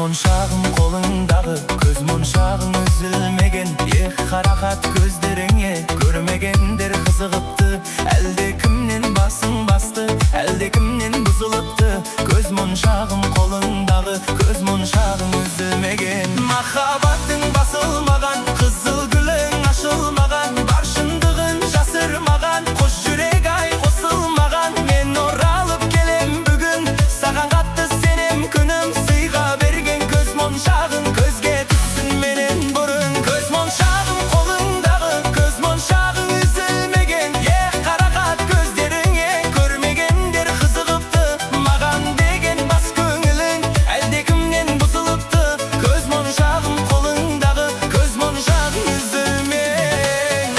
monşağım kolundağı, göz monşağın üzülmegen. Karakat gözlerine görmegendir kızıgıptı. Elde kimnin basın bastı, elde kimnin buzuluptı. Göz monşağım kolundağı, göz monşağın üzülmegen. Mahabatın basılmagan, kızıl gülün açılmagan, barşındığın jasırmagan, koş yürek ay kosulmagan. Men oralıp gelem bugün, sagan kattı senem günüm. Sıyga bergen göz monşağın, gözge tutsun menen burun. Göz monşağın kolundağı, göz monşağın üzülmegen. Karakat gözlerine görmegendir kızıgıptı. Magan degen bas köngülün, elde kimden buzuluptu. Göz monşağın kolundağı, göz monşağın üzülmegen.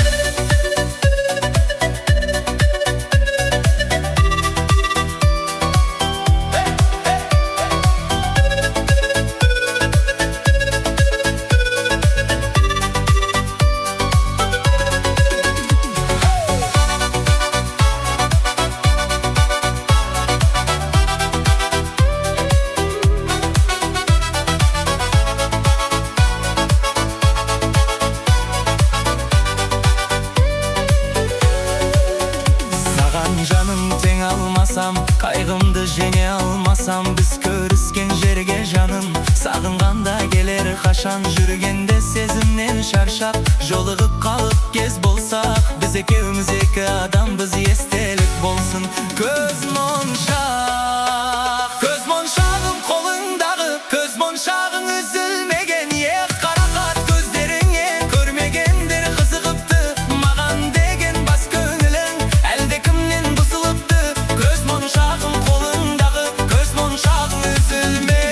Sagan canım ten almasam, kaygımdı jene almasam. Biz körüsken jerge canım, sağınganda gelir kaşan. Жүргенде sezimden şarşap, jolығып kalıp gez bolsak. Biz ekevimiz iki adam, biz estelik bolsun. Göz monşak, göz monşağım kolundağı, göz monşağın üzülmegen. Karakat gözlerine görmegendir kızıgıptı. Magan degen bas köngülün, elde kimden buzuluptu. Göz monşağım kolundağı, göz monşağın üzülmegen.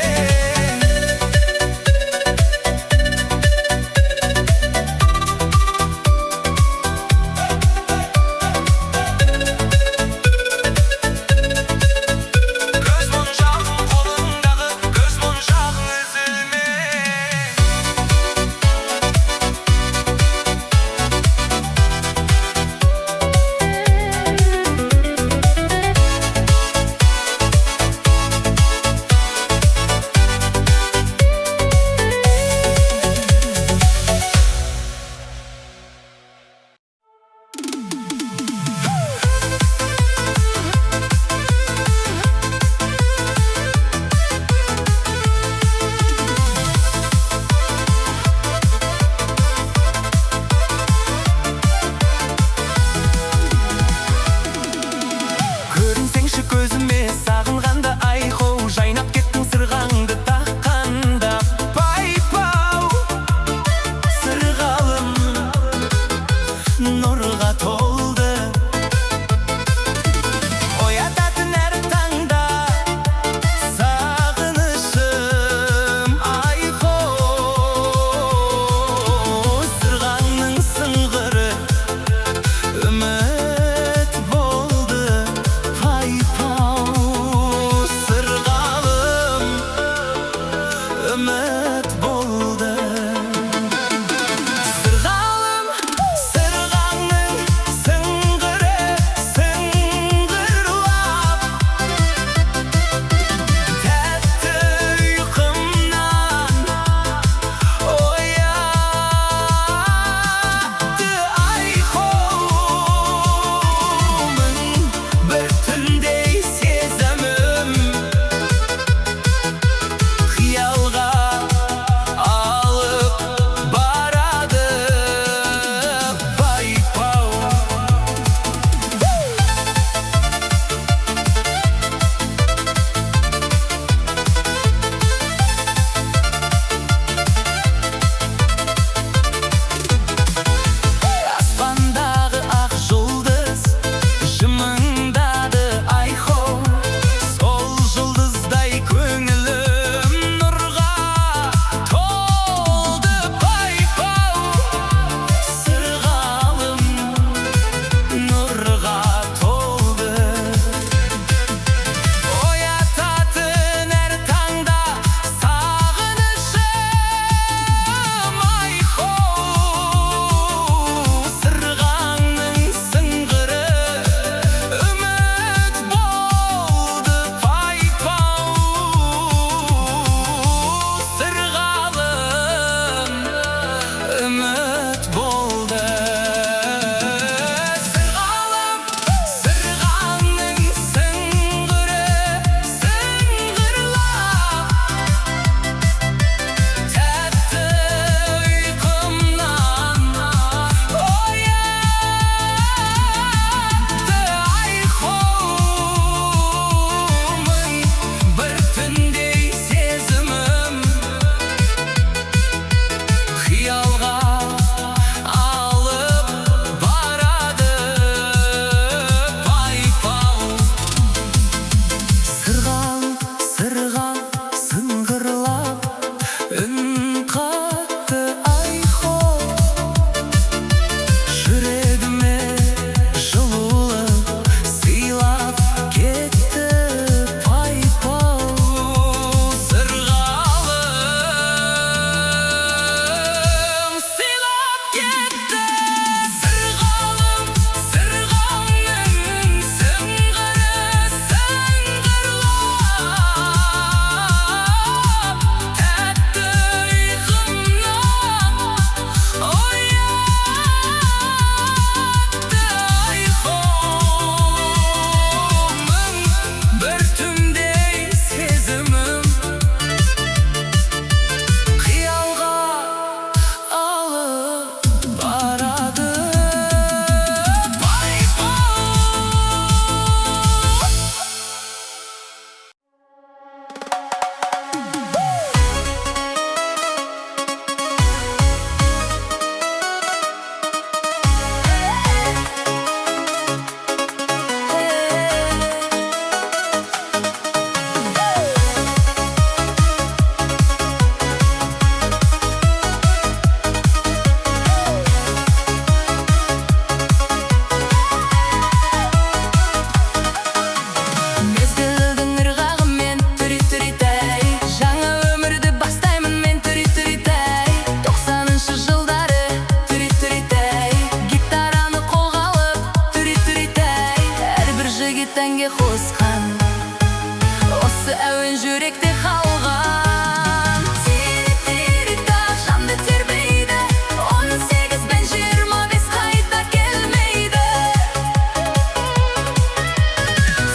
Жүrekте қалған тiri-тiri-та, жанды тербейді. 18 бен 25 қайта келмейді.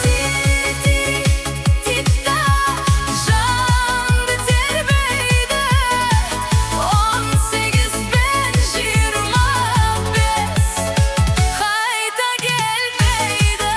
Тiri-тiri-ти-та, жанды тербейді. 18 бен 25 қайта келмейді.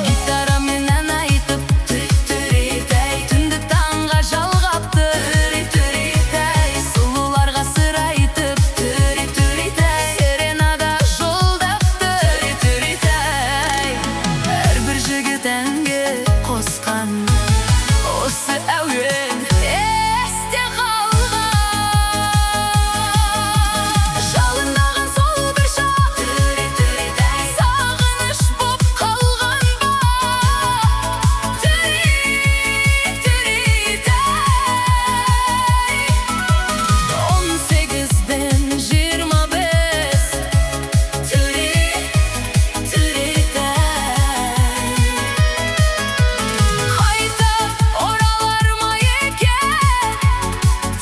Гитарамен ән айтып, түри-түри-тәй, түнді таңға жалғапты. Түри-түри-тәй, сұлуларға сыр айтып, түри-түри-тәй, серенада жолдапты. Түри-түри-тәй, әрбір жігіт әнге қосқан осы әуен есте қалған. Жалындаған сол бір шақ, түри-түри-тәй, сағыныш боп қалған ба? Түри-түри-тәй, 18-ден 25 түри-түри-тәй, қайта оралар ма екен?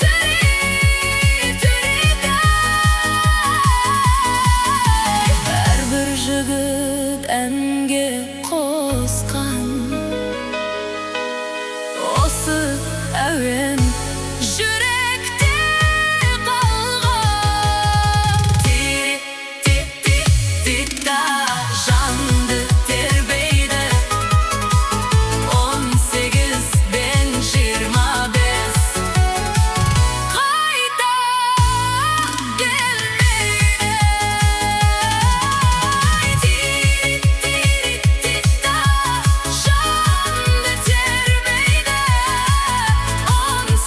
Түри-түри-тәй, әрбір жігіт әнге қосқан осы әуен жүректе қалған. Тiri-ти-ти-ти-та, жанды тербейді. 18 бен 25 қайта келмейді. Тiri-тiri-ти-та, жанды тербейді. 18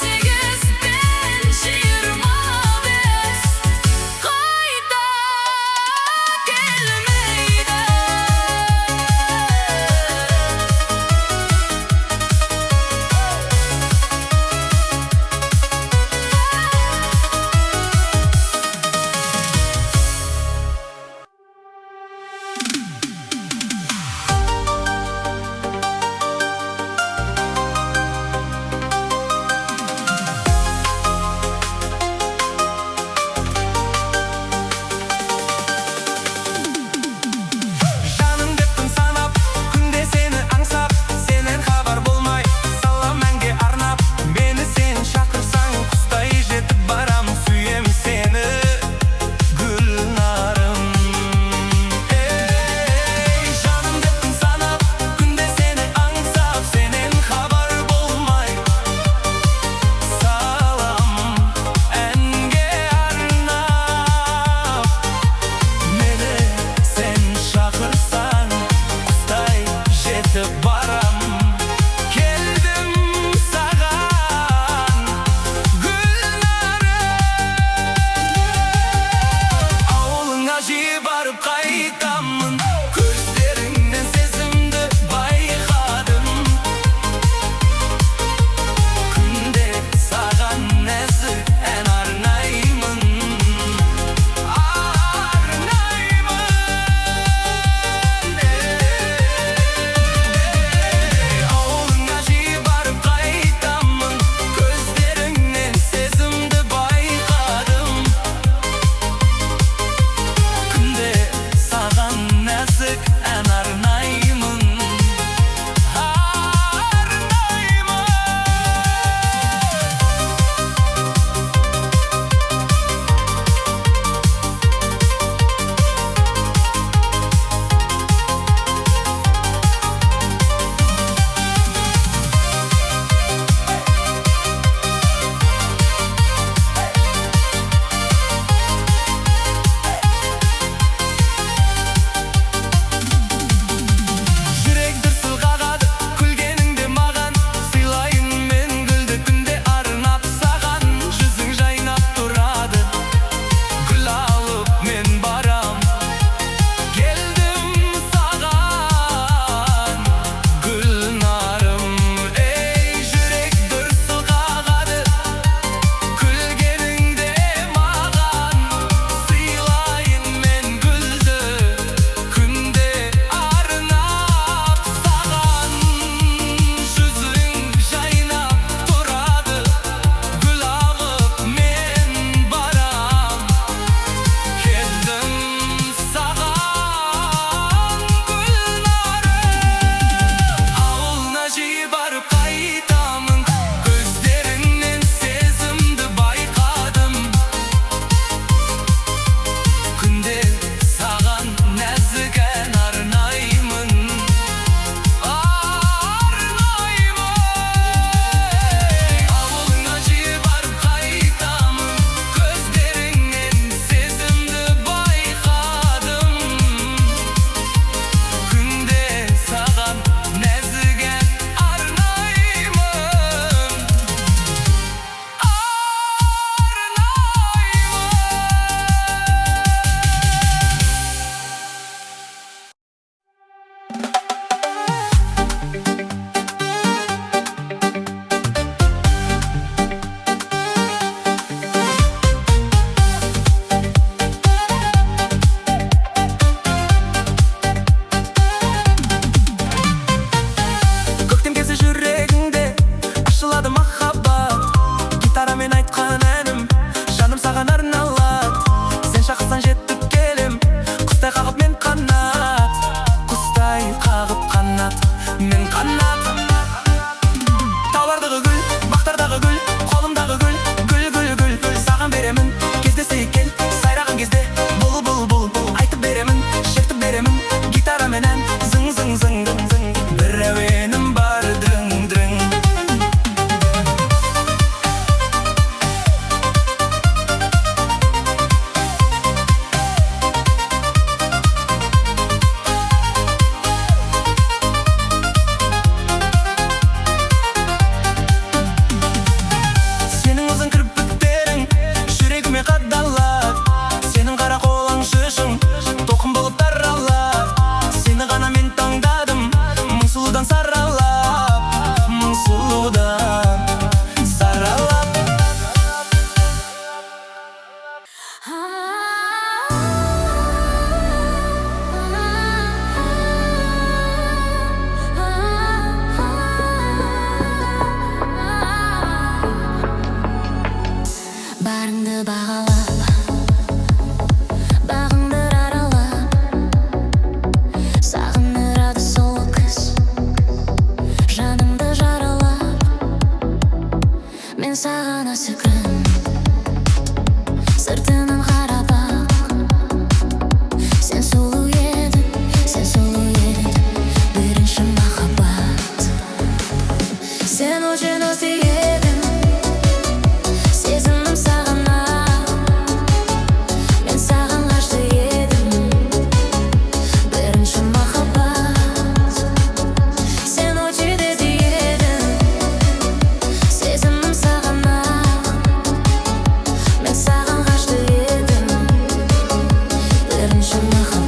саған ашықпын, сыртынан қарап ақ. Сен сұлу едің, бірінші махаббат. Сен очень осы едің, сезімім саған ақ. Мен саған ғашық едім, бірінші махаббат. Сен очень деді едің, сезімім саған ақ. Мен саған ғашық едім, бірінші махаббат.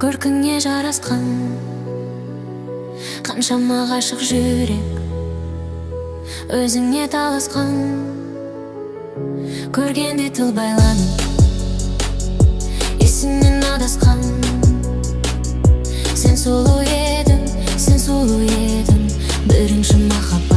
Көркіңе жарасқан қаншама ғашық жүрек өзіңе таласқан. Көргенде тіл байланып, есіңнен адасқан. Сен сұлу едің, бірінші махаббат.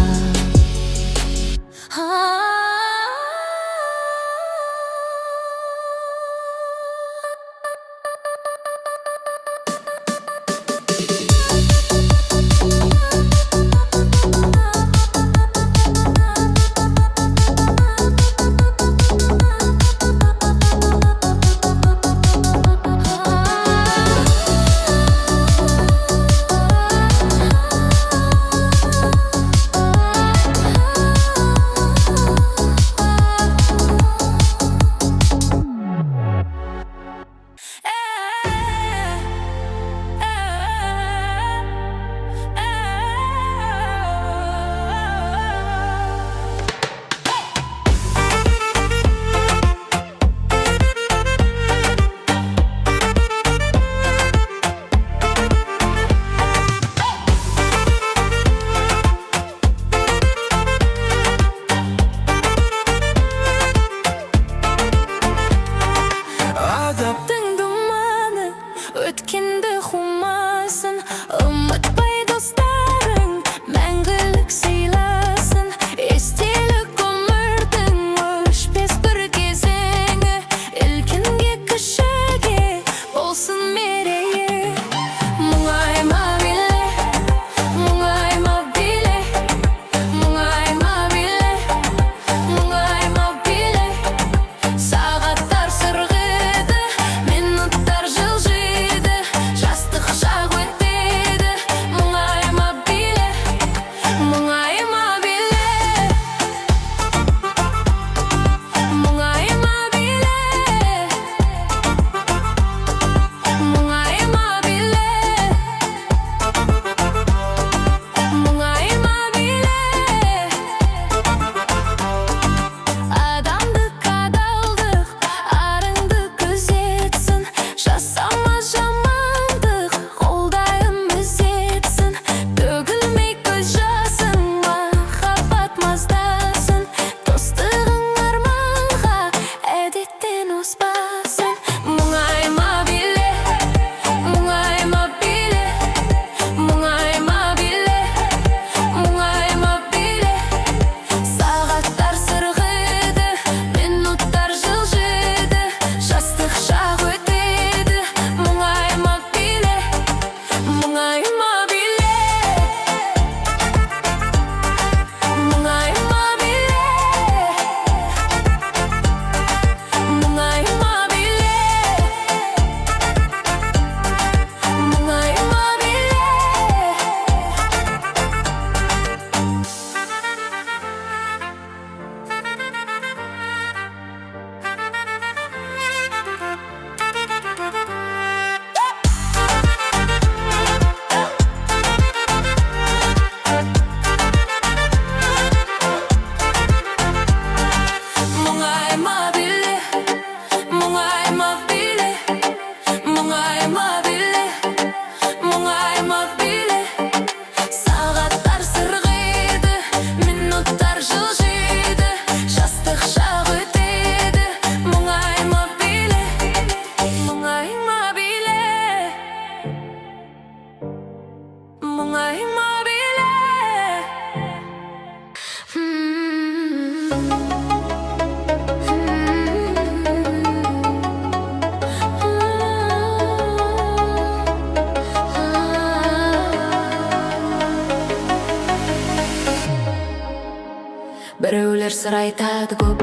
сыр айтады көп,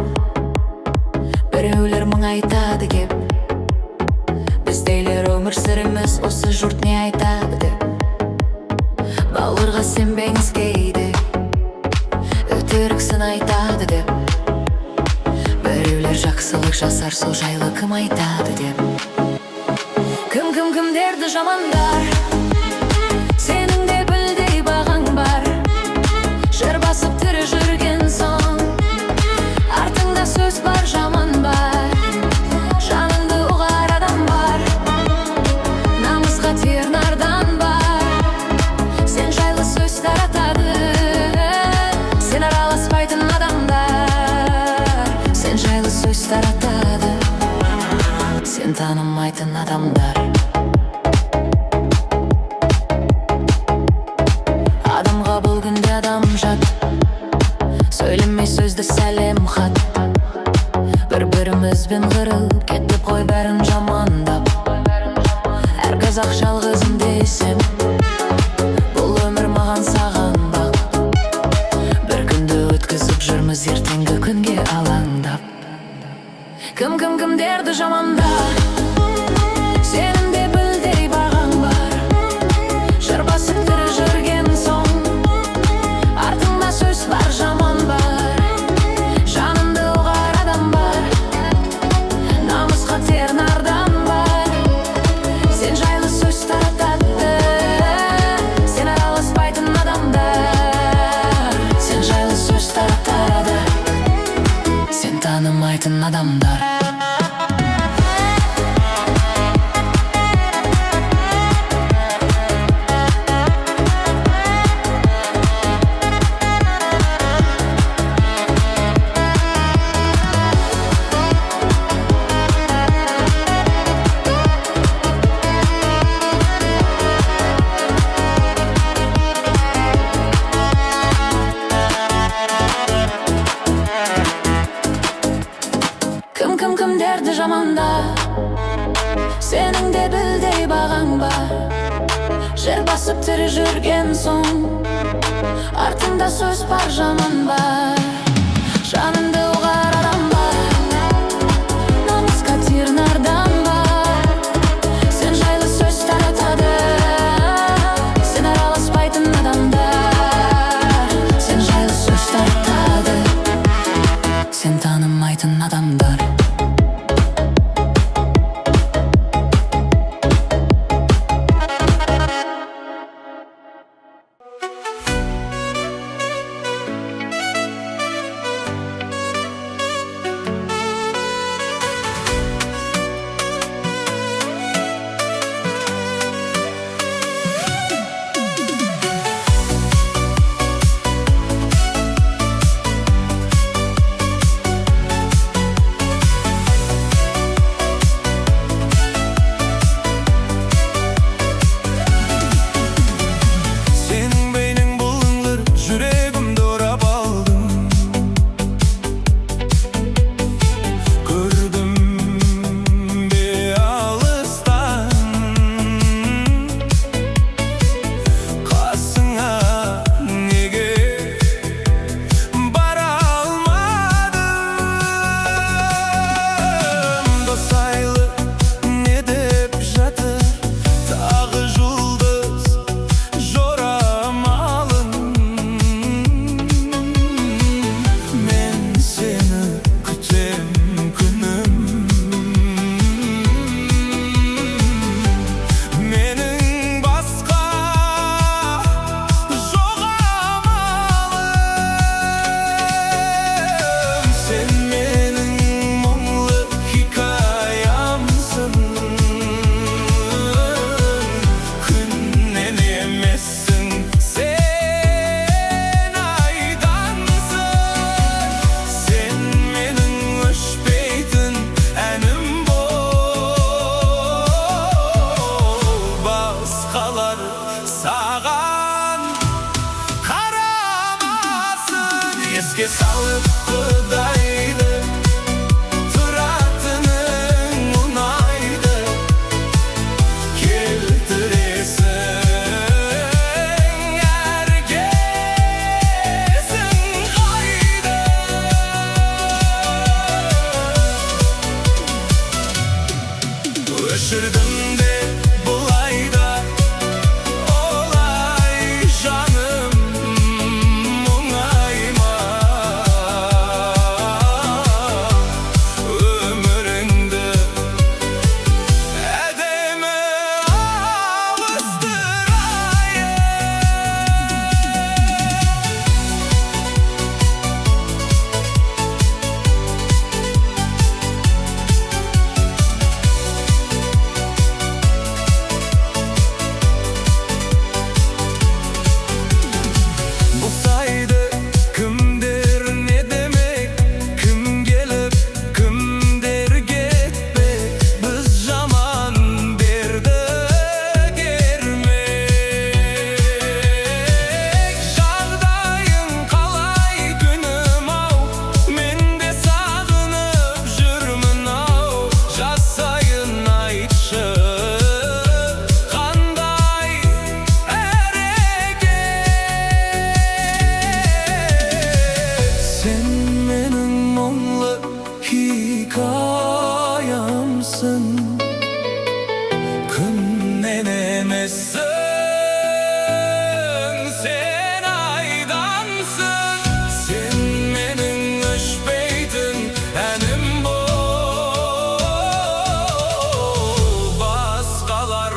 біреулер мың айтады кеп. Біздейлер өмір сүреміз, осы жұрт не айтады деп. Бауырға сенбеңіз кейде, өтіріксін айтады деп. Біреулер жақсылық жасар, сол жайлы кім айтады деп. Кімдерді жамандар, сенің де білдей бағаң бар. Жыр басып тірі жүрген соң, артыңда сөз бар, жаман бар. Жаныңды ұғар адам бар, намысқа тиер нардан бар. Сен жайлы сөз таратады, сен араласпайтын адамдар. Сен жайлы сөз таратады, сен танымайтын адамдар. Адамға бұл күнде адам жат, сөйлемей сөзді сәлем хат. Бір-бірімізбен қырылып кеттіп қой бәрін жамандап. Әр қазақ жалғызым десем, бұл өмір маған саған бақ. Бір күнді өткізіп жүрміз ертеңгі күнге алаңдап. Кімдерді жамандап, сенің де білдей бағаң бар. Жыр басып тірі жүрген соң, артыңда сөз бар, жаман бар. Жаныңды ұғар адам бар, намысқа тиер нардан бар. Сен жайлы сөз таратады, сен араласпайтын адамдар. Сен жайлы сөз таратады, сен танымайтын адамдар. Кімдерді жаманда, сенің де білдей бағаң бар. Жер басып тірі жүрген соң, артыңда сөз бар, жаман бар. Жаныңды ұғар адам бар, намысқа тиер нардан бар. Сен жайлы сөз таратады, сен араласпайтын адамдар. Сен жайлы сөз таратады, сен танымайтын адамдар. Düşürdüm de bulayda olay canım muңayma. Ömüründü edeme avustırayım. Bu saydı kimdir ne demek, kim gelip kimdir gitmek. Biz zaman berdi germek. Şardayın kalay günüm av, men de sağınıp jürmün av. Jasayın aytşı kanday sen menin muңlı hikayamsın, kimden emezsin, sen aydansın. Sen menin öşpeytin enim bu, baskalar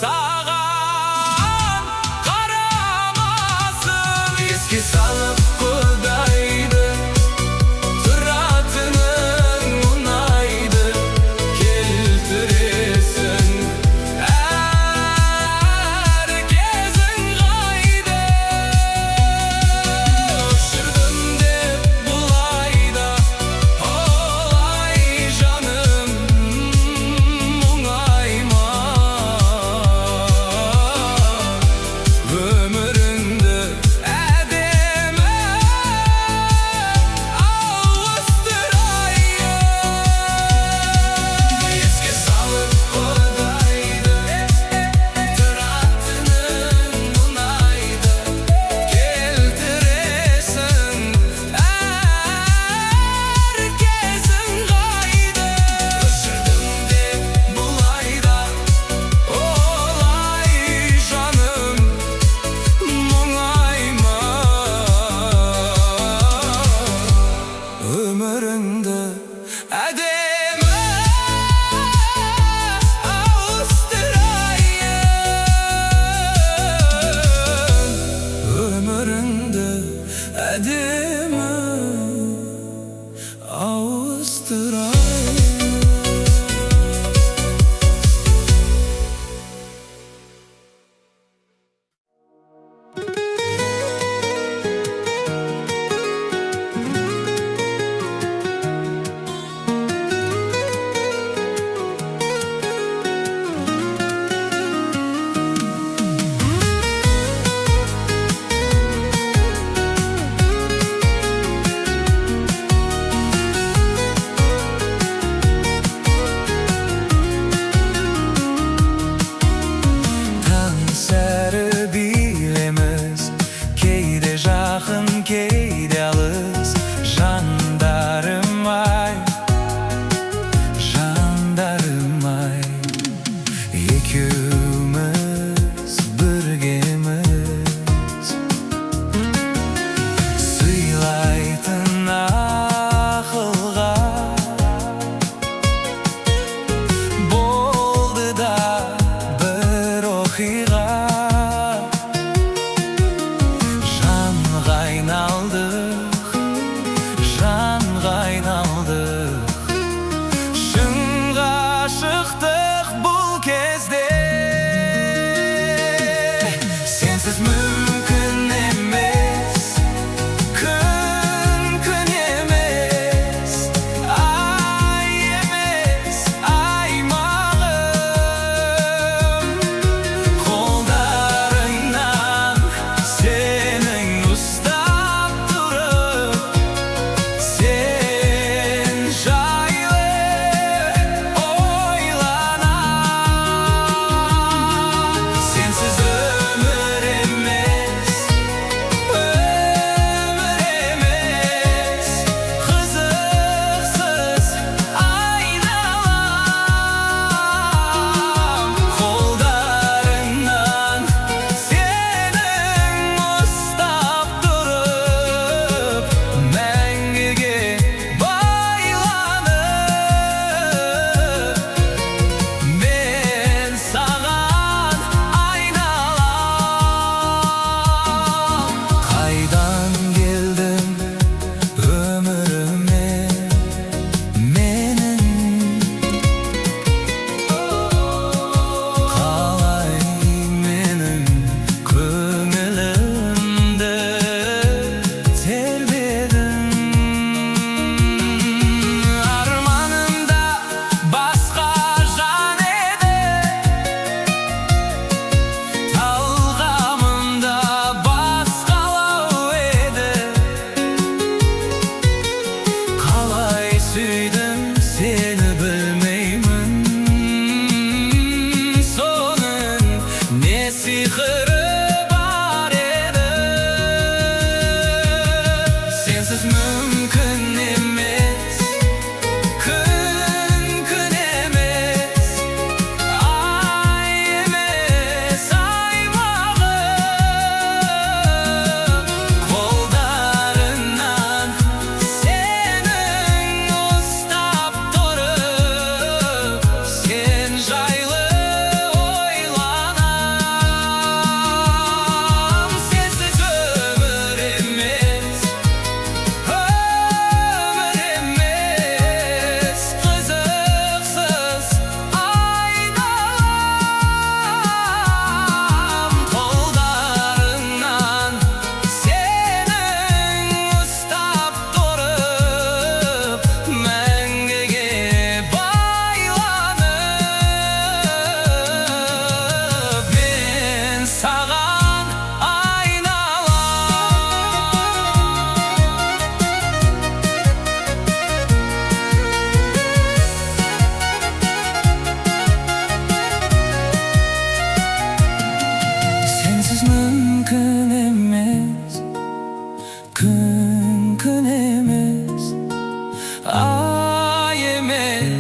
sağan karamasın. Eski salıp kudaydı tıratının unaydı, keltiresin herkesin gaydı. Düşürdüm de bulayda olay canım muңayma. Ömüründü edeme avustırayım. Eski salıp kodaydı tıratının unaydı, keltiresin herkesin gaydı. Düşürdüm de bulayda olay canım muңayma. Ömüründe edeme avustırayım. Ömüründe edeme avustırayım.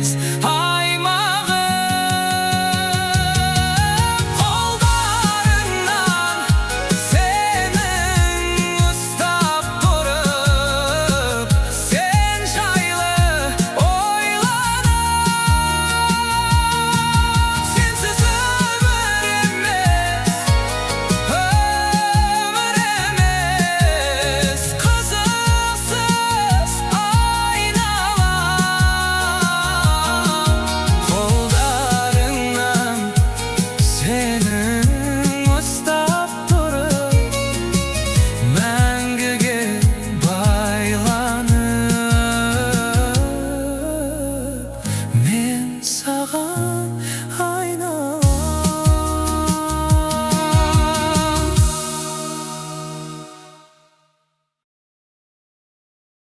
biz